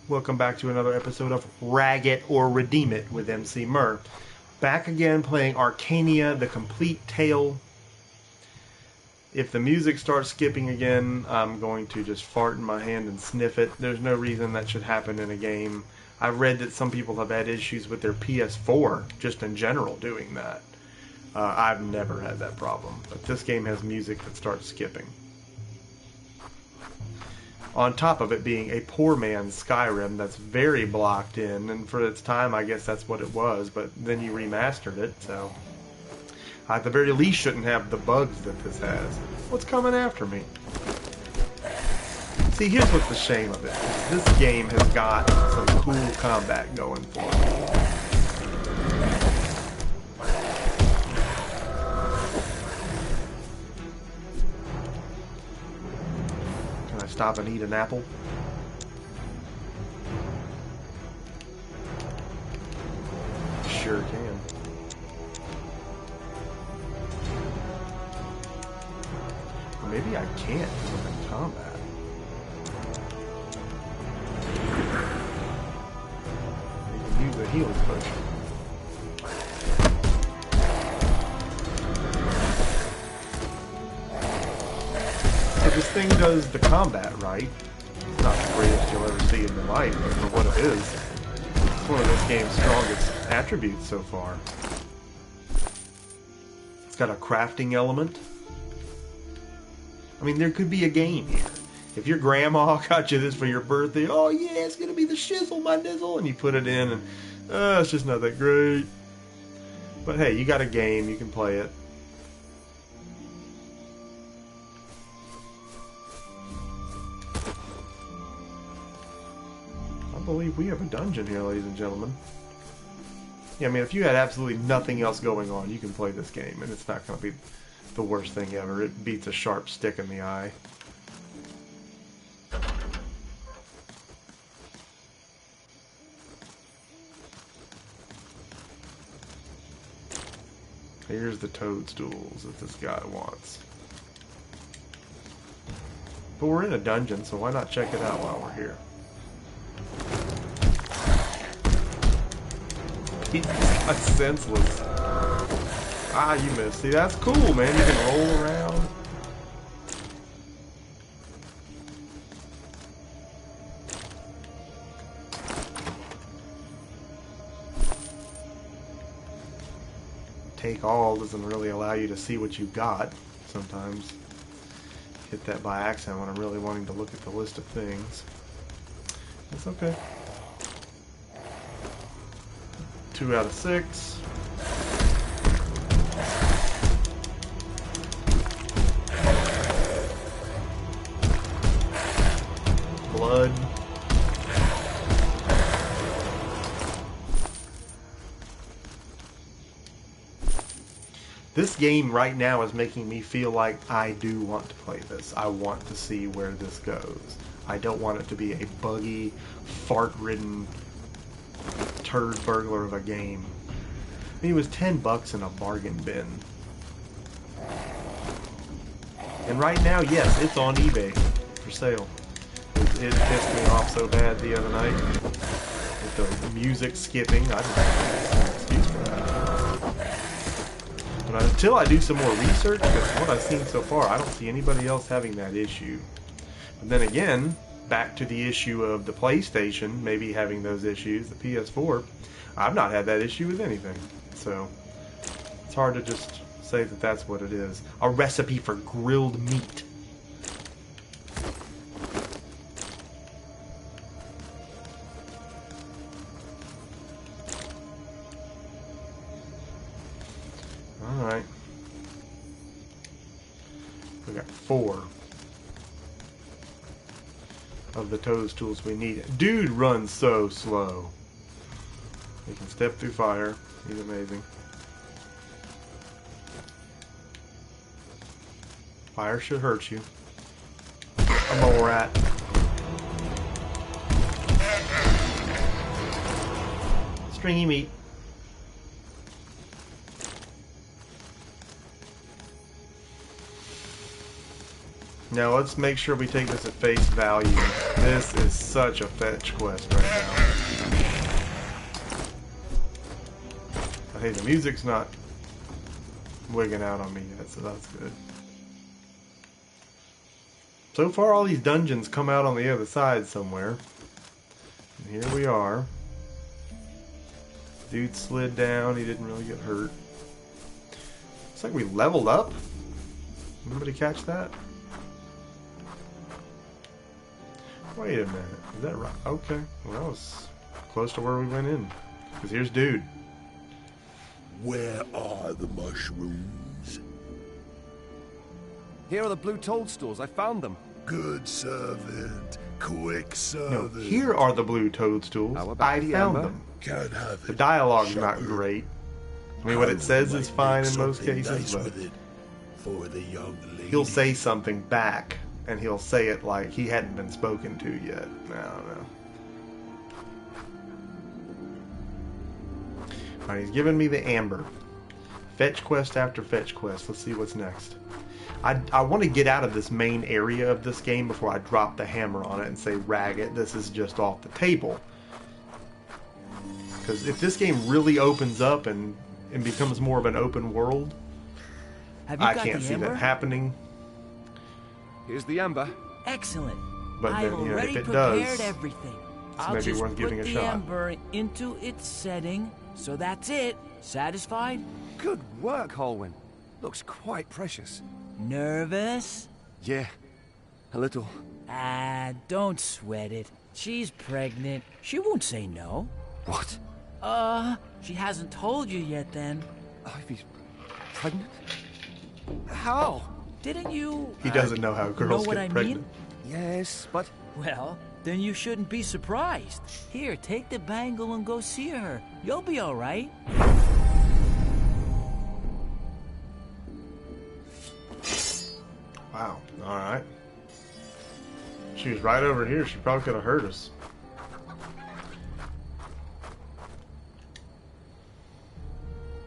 Welcome back to another episode of Rag It or Redeem It with Emceemur. Back again playing Arcania, the complete tale. If the music starts skipping again, I'm going to just fart in my hand and sniff it. There's no reason that should happen in a game. I've read that some people have had issues with their PS4, just in general, doing that. I've never had that problem, but this game has music that starts skipping. On top of it being a poor man's Skyrim that's very blocked in, and for its time I guess that's what it was, but then you remastered it, so I at the very least shouldn't have the bugs that this has. What's coming after me? See, here's what's the shame of it. This game has got some cool combat going for it. Stop and eat an apple. Sure can. Or maybe I can't because I'm in combat. You can use a healing potion. This thing does the combat right. It's not the greatest you'll ever see in your life, but for what it is, it's one of this game's strongest attributes so far. It's got a crafting element. I mean, there could be a game here. If your grandma got you this for your birthday, oh yeah, it's gonna be the shizzle, my nizzle, and you put it in, and it's just not that great. But hey, you got a game, you can play it. I believe we have a dungeon here, ladies and gentlemen. Yeah, I mean, if you had absolutely nothing else going on, you can play this game, and it's not going to be the worst thing ever. It beats a sharp stick in the eye. Here's the toadstools that this guy wants. But we're in a dungeon, so why not check it out while we're here? That's senseless. Ah, you missed. See, that's cool, man. You can roll around. Take all doesn't really allow you to see what you got. Sometimes hit that by accident when I'm really wanting to look at the list of things. That's okay. 2 out of 6. Blood. This game right now is making me feel like I do want to play this. I want to see where this goes. I don't want it to be a buggy, fart-ridden turd burglar of a game. I mean, it was $10 in a bargain bin. And right now, yes, it's on eBay for sale. It pissed me off so bad the other night with the music skipping. I didn't have an excuse for that. But until I do some more research, because what I've seen so far, I don't see anybody else having that issue. But then again, back to the issue of the PlayStation maybe having those issues, the PS4, I've not had that issue with anything. So it's hard to just say that that's what it is. A recipe for grilled meat. Alright. We got 4 of the toadstools we need. Dude runs so slow. He can step through fire. He's amazing. Fire should hurt you. A mole rat. Stringy meat. Now let's make sure we take this at face value. This is such a fetch quest right now. But hey, the music's not wigging out on me yet, so that's good. So far, all these dungeons come out on the other side somewhere. And here we are. Dude slid down. He didn't really get hurt. Looks like we leveled up. Anybody catch that? Wait a minute. Is that right? Okay. Well, that was close to where we went in. Because here's Dude. Where are the mushrooms? Here are the blue toadstools. I found them. Good servant. Quick No, servant. here are the blue toadstools. How about I the found amber? them. Can't have it. The dialogue's not Shepherd. great. I mean, what it says is fine in most Something cases, nice but with it for the young lady. he'll say something back, and he'll say it like he hadn't been spoken to yet. I don't know. Alright, he's giving me the amber. Fetch quest after fetch quest. Let's see what's next. I want to get out of this main area of this game before I drop the hammer on it and say, rag it, this is just off the table. Because if this game really opens up and becomes more of an open world, I can't see that happening. Here's the amber. Excellent. But then, I've you know, already if it prepared does, everything. it's I'll maybe just worth put giving a the shot. ember into its setting. So that's it. Satisfied? Good work, Holwyn. Looks quite precious. Nervous? Yeah, a little. Ah, don't sweat it. She's pregnant. She won't say no. What? She hasn't told you yet then. Ivy's pregnant? How? Didn't you... He doesn't know how girls know what get I pregnant. mean? Yes, but... Well, then you shouldn't be surprised. Here, take the bangle and go see her. You'll be all right. Wow. Alright. She was right over here. She probably could have hurt us.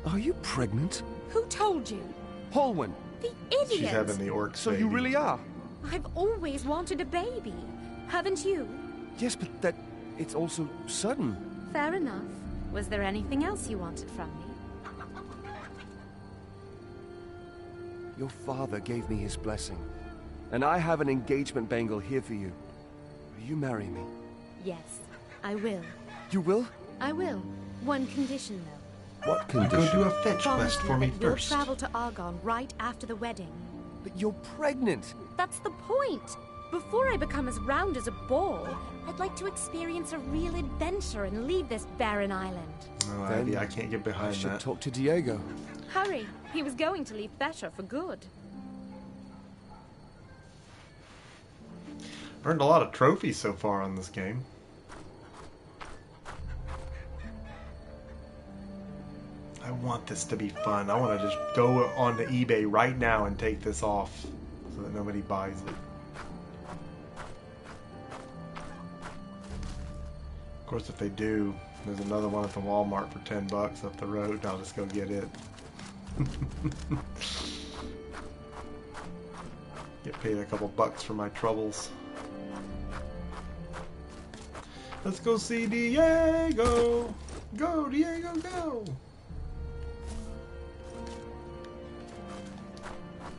Are you pregnant? Who told you? Holwyn, The idiot! She's having the orc so baby. you really are? I've always wanted a baby. Haven't you? Yes, but that... it's also sudden. Fair enough. Was there anything else you wanted from me? Your father gave me his blessing. And I have an engagement bangle here for you. Will you marry me? Yes, I will. You will? I will. One condition, though. What Go condition? do a fetch Promise quest for me me that you'll first. travel to Argon right after the wedding. But you're pregnant. That's the point. Before I become as round as a ball, I'd like to experience a real adventure and leave this barren island. Oh, Then Ivy, I can't get I behind should that. talk to Diego. Hurry. He was going to leave Better for good. Earned a lot of trophies so far on this game. I want this to be fun. I want to just go onto eBay right now and take this off so that nobody buys it. Of course, if they do, there's another one at the Walmart for $10 up the road, and I'll just go get it. Get paid a couple bucks for my troubles. Let's go see Diego! Go, Diego, go!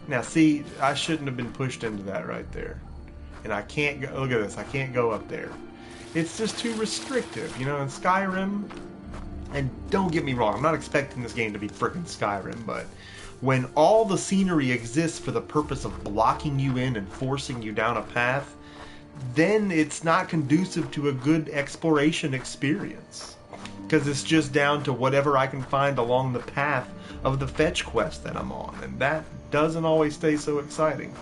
Now see, I shouldn't have been pushed into that right there. And I can't go, look at this, I can't go up there. It's just too restrictive, you know, in Skyrim. And don't get me wrong, I'm not expecting this game to be frickin' Skyrim, but when all the scenery exists for the purpose of blocking you in and forcing you down a path, then it's not conducive to a good exploration experience. Because it's just down to whatever I can find along the path of the fetch quest that I'm on. And that doesn't always stay so exciting.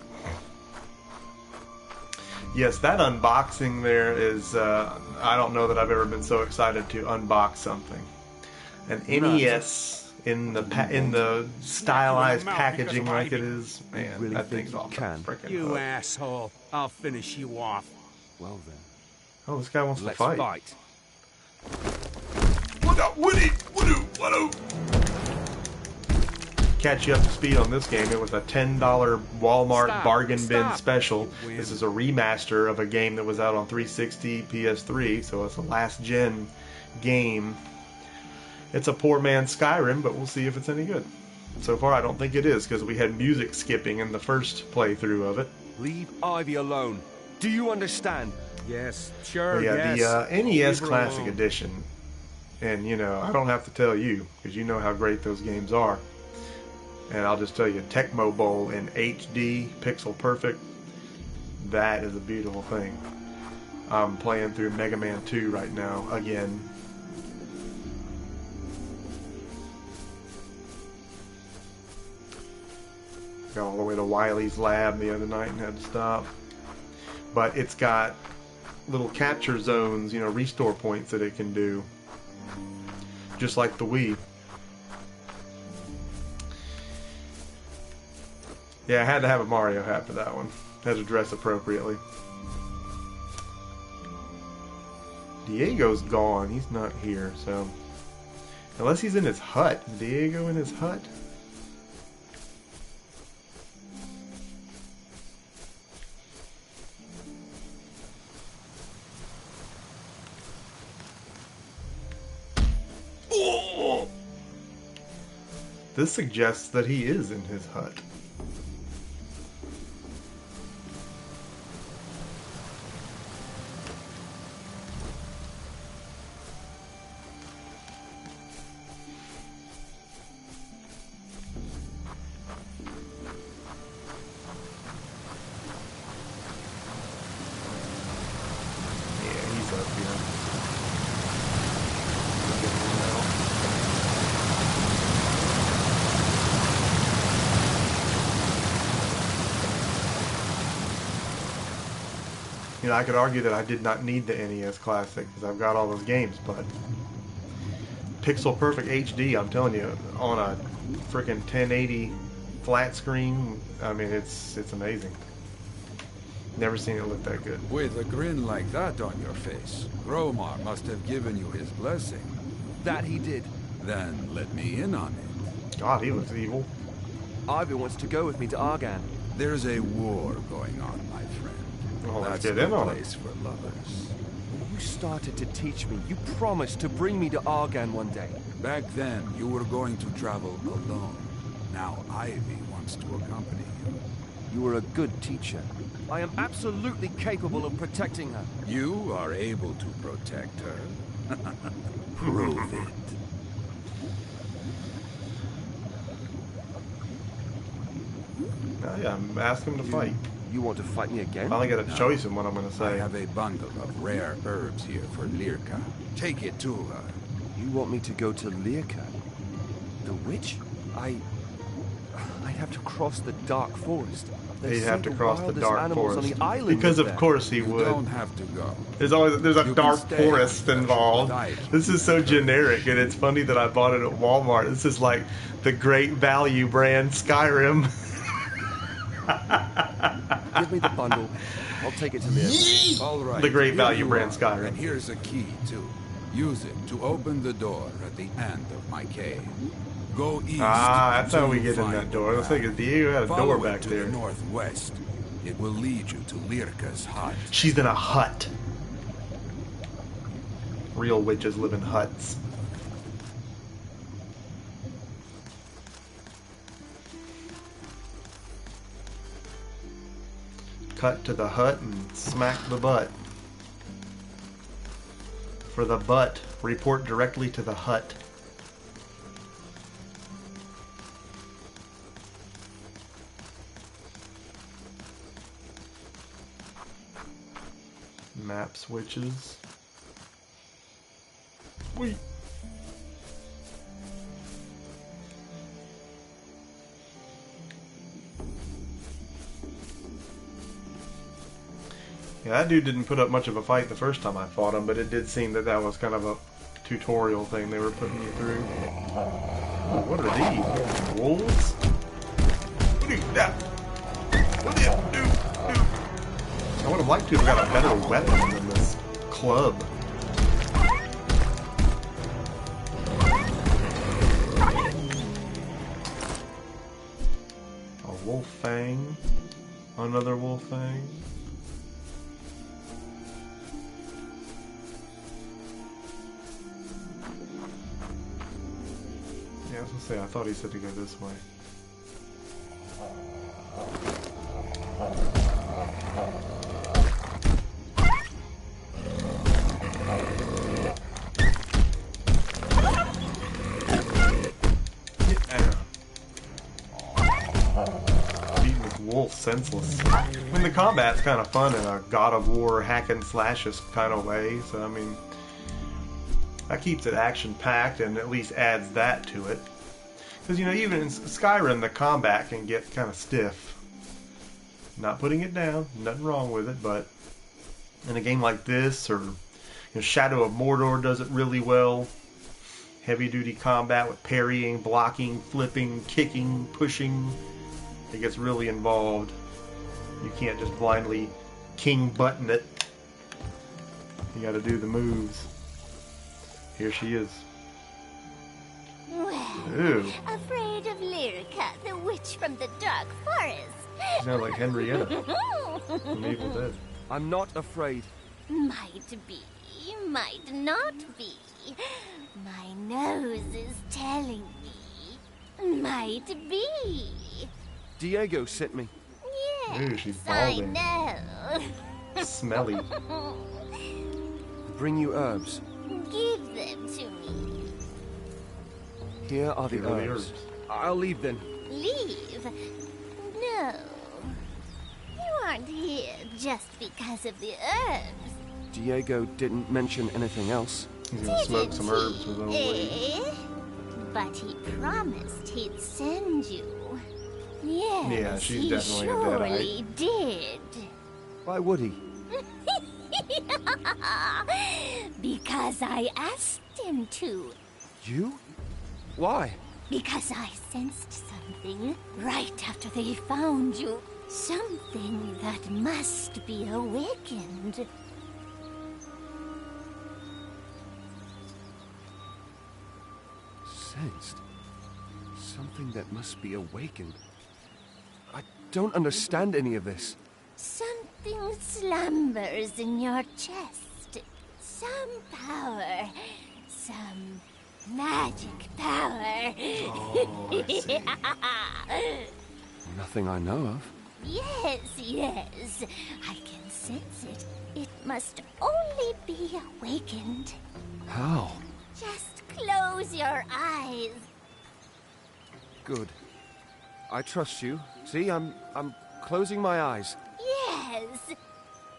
Yes, that unboxing there is, I don't know that I've ever been so excited to unbox something. An NES in the stylized packaging like it is. Man, really that think thing's you off the can? frickin' You hook. asshole. I'll finish you off. Well then, Oh, this guy wants let's to fight. fight. What up, Woody? What up? catch you up to speed on this game, it was a $10 Walmart bargain bin special. You win. This is a remaster of a game that was out on 360, PS3, so it's a last-gen game. It's a poor man's Skyrim, but we'll see if it's any good. So far, I don't think it is, because we had music skipping in the first playthrough of it. Leave Ivy alone. Do you understand? Yes, sure, But yeah, yes. the NES Leave her Classic alone. Edition, and you know, I don't have to tell you, because you know how great those games are. And I'll just tell you, Tecmo Bowl in HD, pixel perfect, that is a beautiful thing. I'm playing through Mega Man 2 right now, again. Got all the way to Wily's lab the other night and had to stop. But it's got little capture zones, you know, restore points that it can do. Just like the Wii. Yeah, I had to have a Mario hat for that one. Had to dress appropriately. Diego's gone. He's not here, so... Unless he's in his hut. Is Diego in his hut? Oh! This suggests that he is in his hut. You know, I could argue that I did not need the NES Classic because I've got all those games, but pixel perfect HD, I'm telling you, on a freaking 1080 flat screen, I mean, it's amazing. Never seen it look that good. With a grin like that on your face, Gromar must have given you his blessing. That he did. Then let me in on it. God, he looks evil. Ivy wants to go with me to Argan. There's a war going on, my friend. Oh, let's That's get the in on it. place for lovers. You started to teach me. You promised to bring me to Argan one day. Back then, you were going to travel alone. Now Ivy wants to accompany you. You were a good teacher. I am absolutely capable of protecting her. You are able to protect her. Prove it. Yeah, I'm asking him to fight. You want to fight me again? I only got a choice in what I'm going to I say. have a bundle of rare herbs here for Lirka. Take it to her. You want me to go to Lirka? The witch? I'd have to cross the dark forest. They He'd say have to cross the wildest dark animals forest. on the island Because live of there. course he You would. don't have to go. There's a You can dark stay forest and involved. dive. This is so generic, and it's funny that I bought it at Walmart. This is like the Great Value brand Skyrim. Give me the bundle. I'll take it to Lirka. All right. The Great here Value you brand are. Skyrim. And here's a key, too. Use it to open the door at the end of my cave. Go east. That's how until we you get in find that door. the Looks like path. Diego had a Follow door it back to there. the northwest. It will lead you to Lirka's hut. She's in a hut. Real witches live in huts. Cut to the hut and smack the butt. For the butt, report directly to the hut. Map switches. Wait. Yeah, that dude didn't put up much of a fight the first time I fought him, but it did seem that that was kind of a tutorial thing they were putting you through. Oh, what are these? Wolves? What do you that? What do you do? I would have liked to have got a better weapon than this club. wolf fang. Another wolf fang. Yeah, I was gonna say, I thought he said to go this way. Beating this wolf senseless. I mean, the combat's kind of fun in a God of War hack and slashes kind of way, so I mean, that keeps it action-packed and at least adds that to it. Because, you know, even in Skyrim, the combat can get kind of stiff. Not putting it down, nothing wrong with it, but in a game like this, or Shadow of Mordor does it really well. Heavy-duty combat with parrying, blocking, flipping, kicking, pushing. It gets really involved. You can't just blindly king button it. You gotta do the moves. Here she is. Well, Ew. afraid of Lyrica, the witch from the dark forest. You sound like Henrietta from Evil Dead. I'm not afraid. Might be, might not be. My nose is telling me. Might be. Diego sent me. Yes, Ooh, she's I balding. know. Smelly. Bring you herbs. Give them to me. Here are the Here are the herbs. herbs. I'll leave then. Leave? No. You aren't here just because of the herbs. Diego didn't mention anything else. He's gonna smoke some herbs with old lady. Eh? But he promised he'd send you. Yes, Yeah, she's he definitely a surely did. Why would he? Because I asked him to. You? Why? Because I sensed something right after they found you. Something that must be awakened. Sensed? Something that must be awakened. I don't understand any of this. Something slumbers in your chest. Some power. Some magic power. Oh, I see. Nothing I know of. Yes, yes. I can sense it. It must only be awakened. How? Just close your eyes. Good. I trust you. See, I'm closing my eyes. Yes.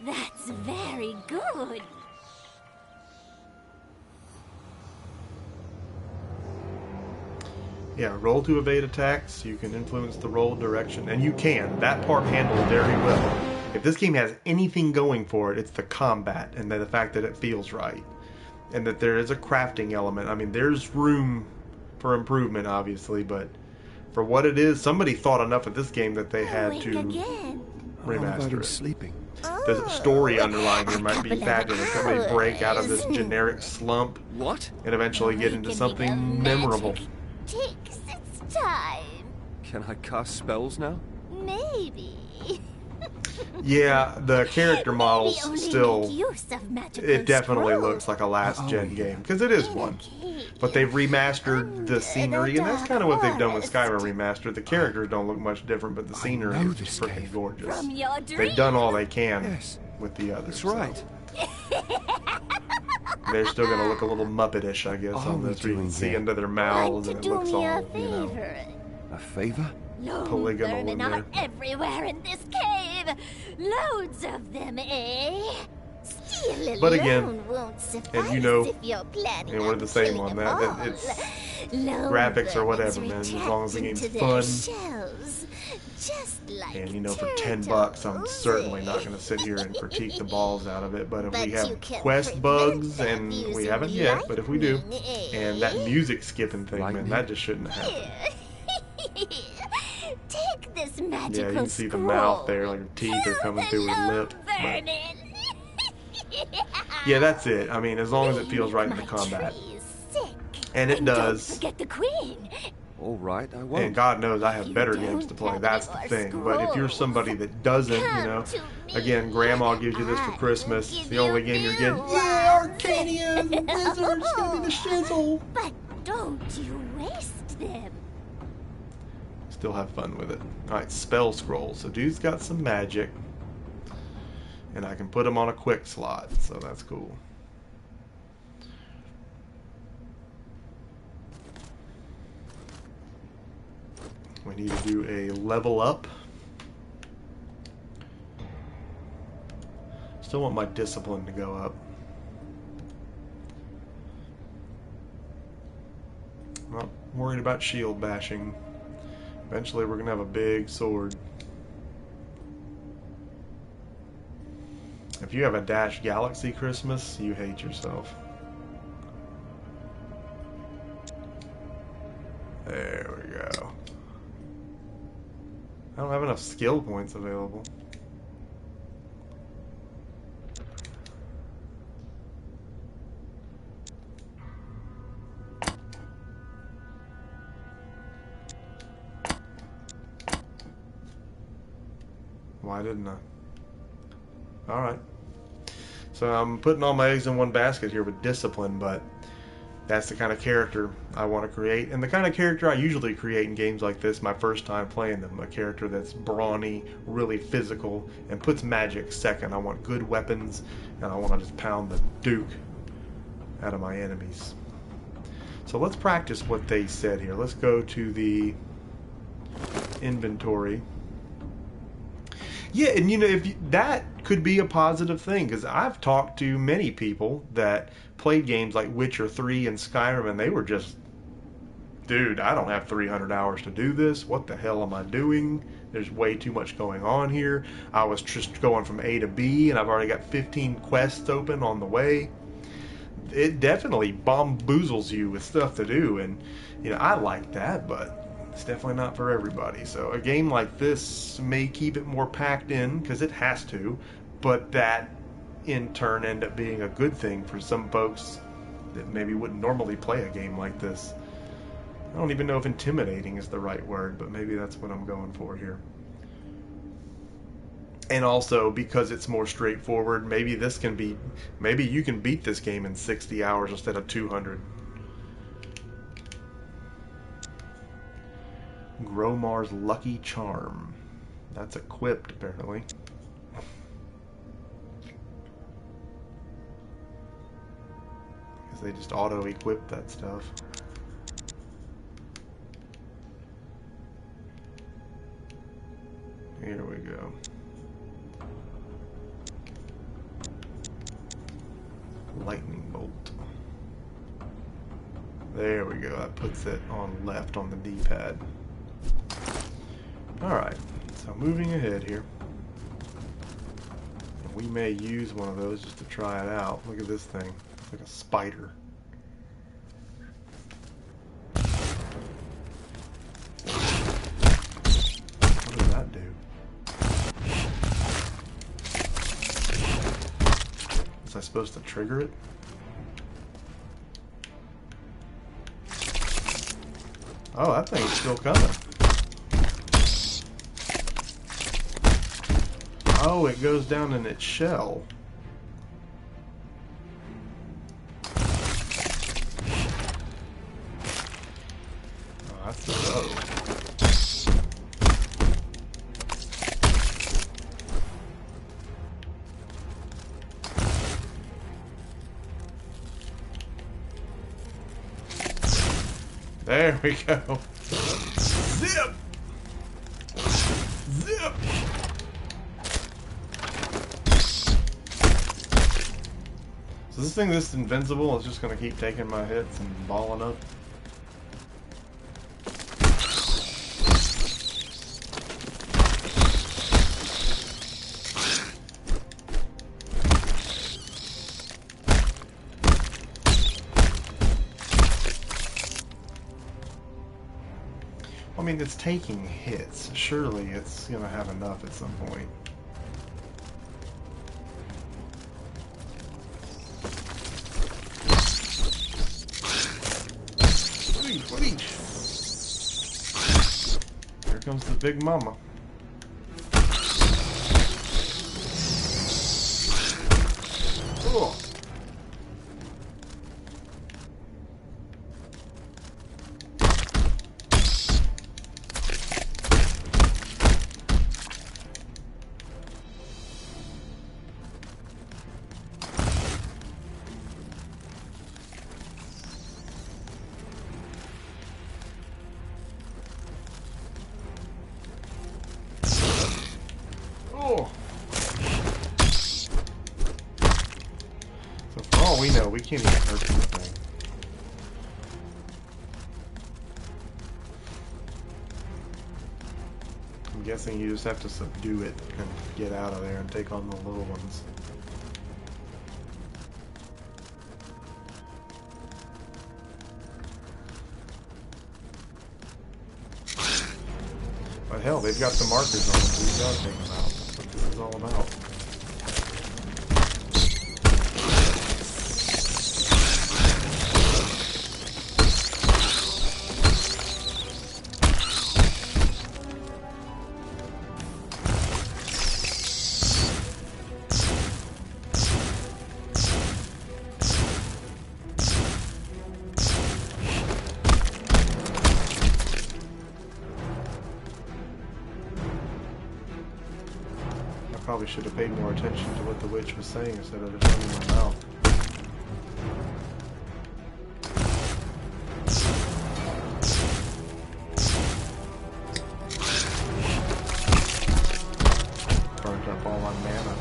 That's very good. Yeah, roll to evade attacks. You can influence the roll direction, and you can. That part handled very well. If this game has anything going for it, it's the combat and the fact that it feels right. And that there is a crafting element. I mean, there's room for improvement, obviously, but for what it is, somebody thought enough of this game that they had Awake to again. What about remaster him it. sleeping? The story underlying here a might be couple of fabulous. Somebody break out of this hours. generic slump What? and eventually get into Awakening something of memorable. magic takes its time. Can I cast spells now? Maybe. Yeah, the character models Maybe only still... make use of magical It definitely scrolls. looks like a last-gen Oh, game, because it is In a one. cave. But they've remastered Under the scenery, the and that's kind of what they've done with dark Skyrim Remastered. The characters don't look much different, but the I scenery know is this freaking cave. gorgeous. From your dreams. They've done all they can Yes. with the others. That's so right. They're still going to look a little Muppetish, I guess, Are on we this. Where you can doing see here? into their Want mouths, to and it do looks me a all, favor? A favor? Lone polygonal vermin in are there. everywhere in this cave. Loads of them, eh? Steel But again, alone won't suffice and you know, if you're planning and we're on the same killing on them that, all. it's Lone graphics or vermins whatever, man, as retract long as the game's into their fun. shells, just like And, you know, for $10, I'm turtles. certainly not going to sit here and critique the balls out of it. But if But we you have can quest prevent bugs, that and we using haven't yet, but if we do, lightning, eh? and that music skipping thing, man, Lightning? that just shouldn't have happened. Here. Take this magical Yeah, you can see the scroll. mouth there, like her teeth are coming through her Hello, lip. But, Vernon. yeah, that's it. I mean, as long as it feels right in the My combat. tree is sick. And it Don't does. forget the queen. All right, I won't. And God knows I have You better don't games to play. have That's any the more thing. But if you're scrolls. somebody that doesn't, you know, Come to me. again, Grandma gives you this for I Christmas. will It's give the only you game you're new getting. ones. Yeah, Arcania and Wizards, give me the shizzle. But don't you waste them. Still have fun with it. Alright, spell scroll. So dude's got some magic. And I can put him on a quick slot, so that's cool. We need to do a level up. Still want my discipline to go up. Not worried about shield bashing. Eventually we're going to have a big sword. If you have a Dash Galaxy Christmas, you hate yourself. There we go. I don't have enough skill points available. Why didn't I? Alright. So I'm putting all my eggs in one basket here with discipline, but that's the kind of character I want to create. And the kind of character I usually create in games like this my first time playing them. A character that's brawny, really physical, and puts magic second. I want good weapons, and I want to just pound the Duke out of my enemies. So let's practice what they said here. Let's go to the inventory. Yeah, and you know, that could be a positive thing, because I've talked to many people that played games like Witcher 3 and Skyrim, and they were just, dude, I don't have 300 hours to do this. What the hell am I doing? There's way too much going on here. I was just going from A to B, and I've already got 15 quests open on the way. It definitely bamboozles you with stuff to do, and you know, I like that, but it's definitely not for everybody. So a game like this may keep it more packed in, because it has to, but that in turn end up being a good thing for some folks that maybe wouldn't normally play a game like this. I don't even know if intimidating is the right word, but maybe that's what I'm going for here. And also, because it's more straightforward, maybe you can beat this game in 60 hours instead of 200. Gromar's Lucky Charm. That's equipped, apparently. Because they just auto-equip that stuff. Here we go. Lightning Bolt. There we go. That puts it on left on the D-pad. Alright, so moving ahead here. And we may use one of those just to try it out. Look at this thing. It's like a spider. What does that do? Was I supposed to trigger it? Oh, that thing's still coming. Oh, it goes down in its shell. Oh, that's the bow. There we go. Zip! Zip! So this thing that's invincible is just going to keep taking my hits and balling up. I mean, it's taking hits. Surely it's going to have enough at some point. comes the big mama. Cool. Oh. So for all we know, we can't even hurt this thing. I'm guessing you just have to subdue it and get out of there and take on the little ones. But hell, they've got the markers on them, so you gotta take them out. That's what this is all about. Probably should have paid more attention to what the witch was saying instead of just running my mouth. Burnt up all my mana.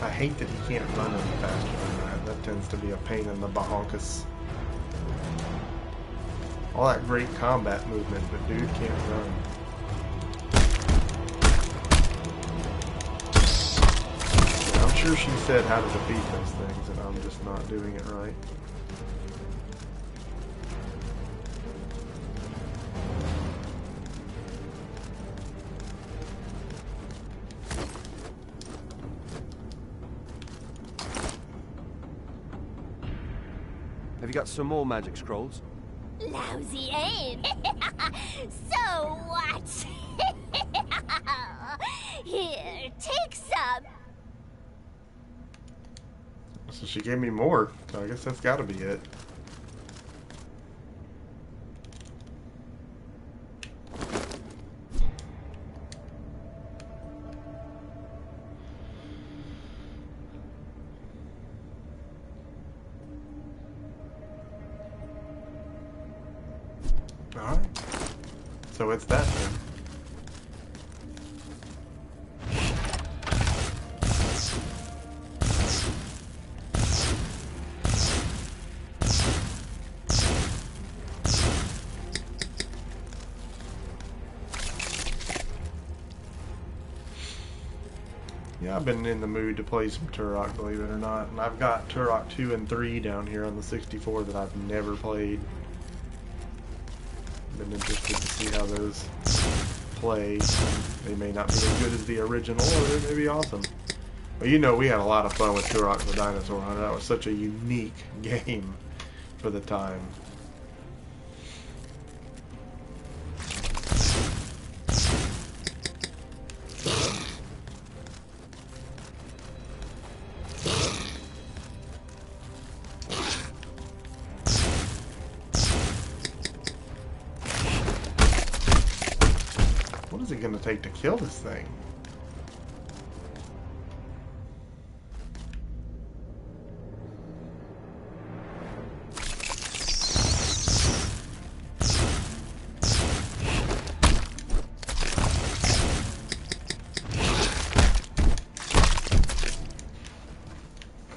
I hate that he can't run any faster than that. That tends to be a pain in the bahonkus. All that great combat movement, but dude can't run. I'm sure she said how to defeat those things, and I'm just not doing it right. Have you got some more magic scrolls? Lousy aim. So what? Here, take some. So she gave me more, so I guess that's gotta be it. Alright. So it's that then. Yeah, I've been in the mood to play some Turok, believe it or not. And I've got Turok 2 and 3 down here on the 64 that I've never played. Been interested to see how those play. They may not be as good as the original, or they may be awesome. But you know, we had a lot of fun with Turok the Dinosaur Hunter. That was such a unique game for the time. What is it going to take to kill this thing?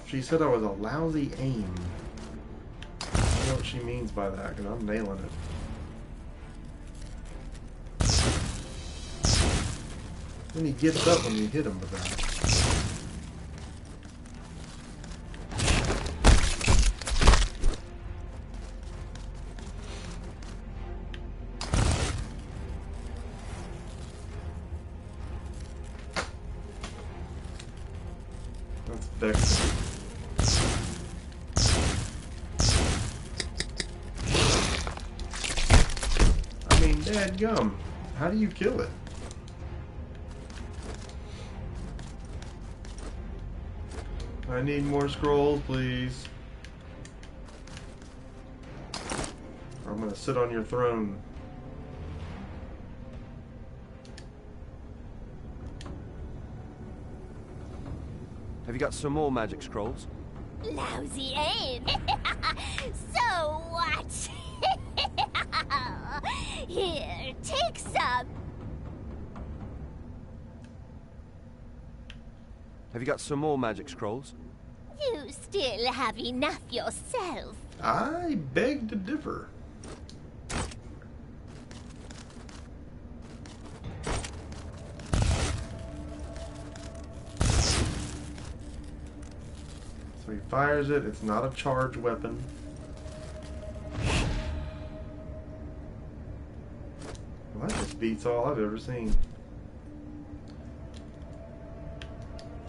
She said I was a lousy aim. I don't know what she means by that, because I'm nailing it. Then he gets up when you hit him with that. That's vexing. I mean, dadgum. How do you kill it? I need more scrolls, please. Or I'm gonna sit on your throne. Have you got some more magic scrolls? Lousy aim. So what? Here, take some. Have you got some more magic scrolls? You still have enough yourself. I beg to differ. So he fires it. It's not a charge weapon. Well, that just beats all I've ever seen.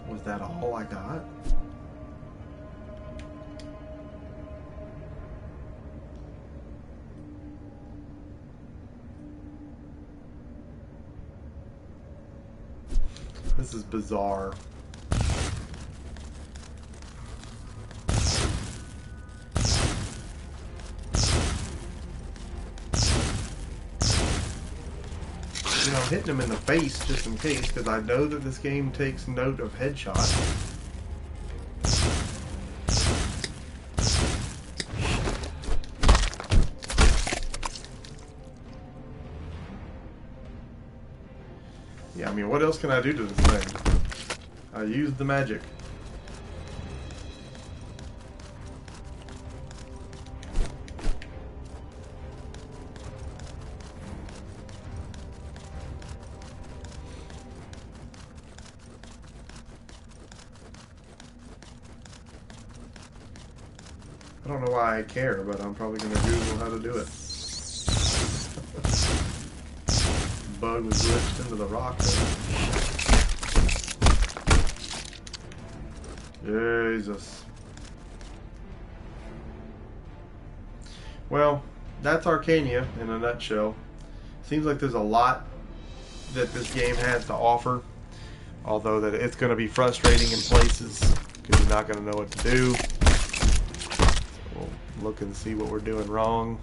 Was that all I got? This is bizarre. You know, hitting him in the face just in case, because I know that this game takes note of headshots. Yeah, I mean, what else can I do to this thing? I used the magic. I don't know why I care, but I'm probably going to Google how to do it. Bug was glitched into the rock there. Jesus. Well, that's Arcania in a nutshell. Seems like there's a lot that this game has to offer, although that it's going to be frustrating in places because you're not going to know what to do. We'll look and see what we're doing wrong.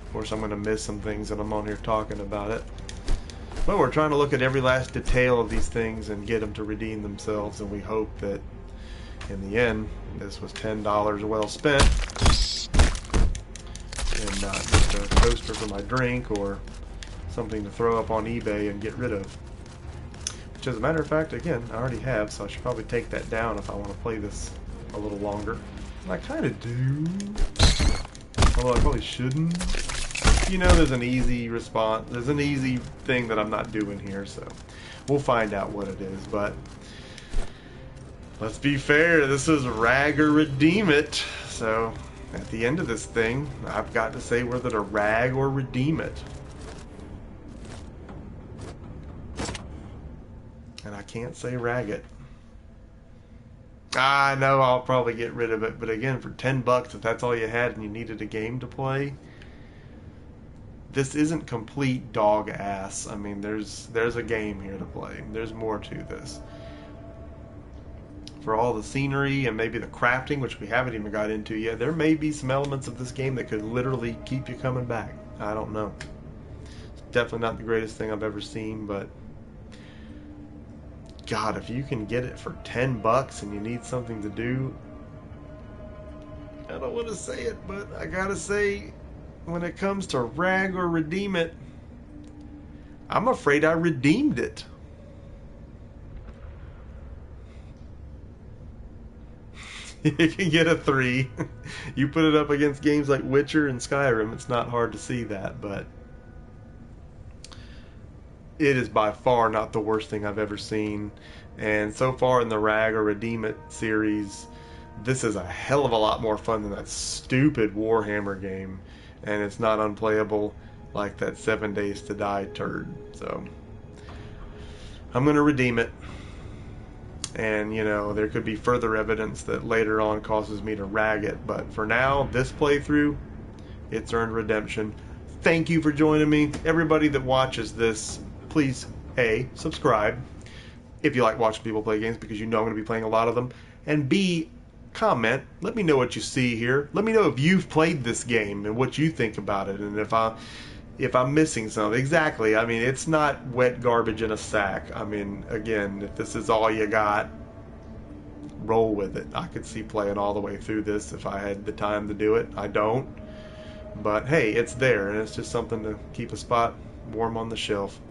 Of course, I'm going to miss some things and I'm on here talking about it. But we're trying to look at every last detail of these things and get them to redeem themselves, and we hope that in the end this was $10 well spent and not just a coaster for my drink or something to throw up on eBay and get rid of. Which, as a matter of fact, again, I already have, so I should probably take that down if I want to play this a little longer. And I kind of do, although I probably shouldn't. You know, there's an easy response. There's an easy thing that I'm not doing here, so we'll find out what it is. But let's be fair, this is rag or redeem it. So at the end of this thing, I've got to say whether to rag or redeem it. And I can't say rag it. I know I'll probably get rid of it, but again, for $10, if that's all you had and you needed a game to play, this isn't complete dog ass. I mean, there's a game here to play. There's more to this. For all the scenery and maybe the crafting, which we haven't even got into yet, there may be some elements of this game that could literally keep you coming back. I don't know. It's definitely not the greatest thing I've ever seen, but God, if you can get it for $10 and you need something to do, I don't want to say it, but I gotta say, when it comes to rag or redeem it, I'm afraid I redeemed it. You can get a 3. You put it up against games like Witcher and Skyrim, it's not hard to see that, but it is by far not the worst thing I've ever seen. And so far in the rag or redeem it series, this is a hell of a lot more fun than that stupid Warhammer game. And it's not unplayable like that 7 Days to Die turd. So I'm going to redeem it. And, you know, there could be further evidence that later on causes me to rag it. But for now, this playthrough, it's earned redemption. Thank you for joining me. Everybody that watches this, please, A, subscribe if you like watching people play games, because you know I'm going to be playing a lot of them. And B, comment. Let me know what you see here. Let me know if you've played this game and what you think about it, and if I'm missing something. Exactly. I mean, it's not wet garbage in a sack. I mean, again, if this is all you got, roll with it. I could see playing all the way through this if I had the time to do it. I don't. But hey, it's there, and it's just something to keep a spot warm on the shelf.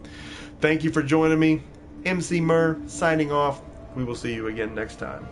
Thank you for joining me. Emceemur signing off. We will see you again next time.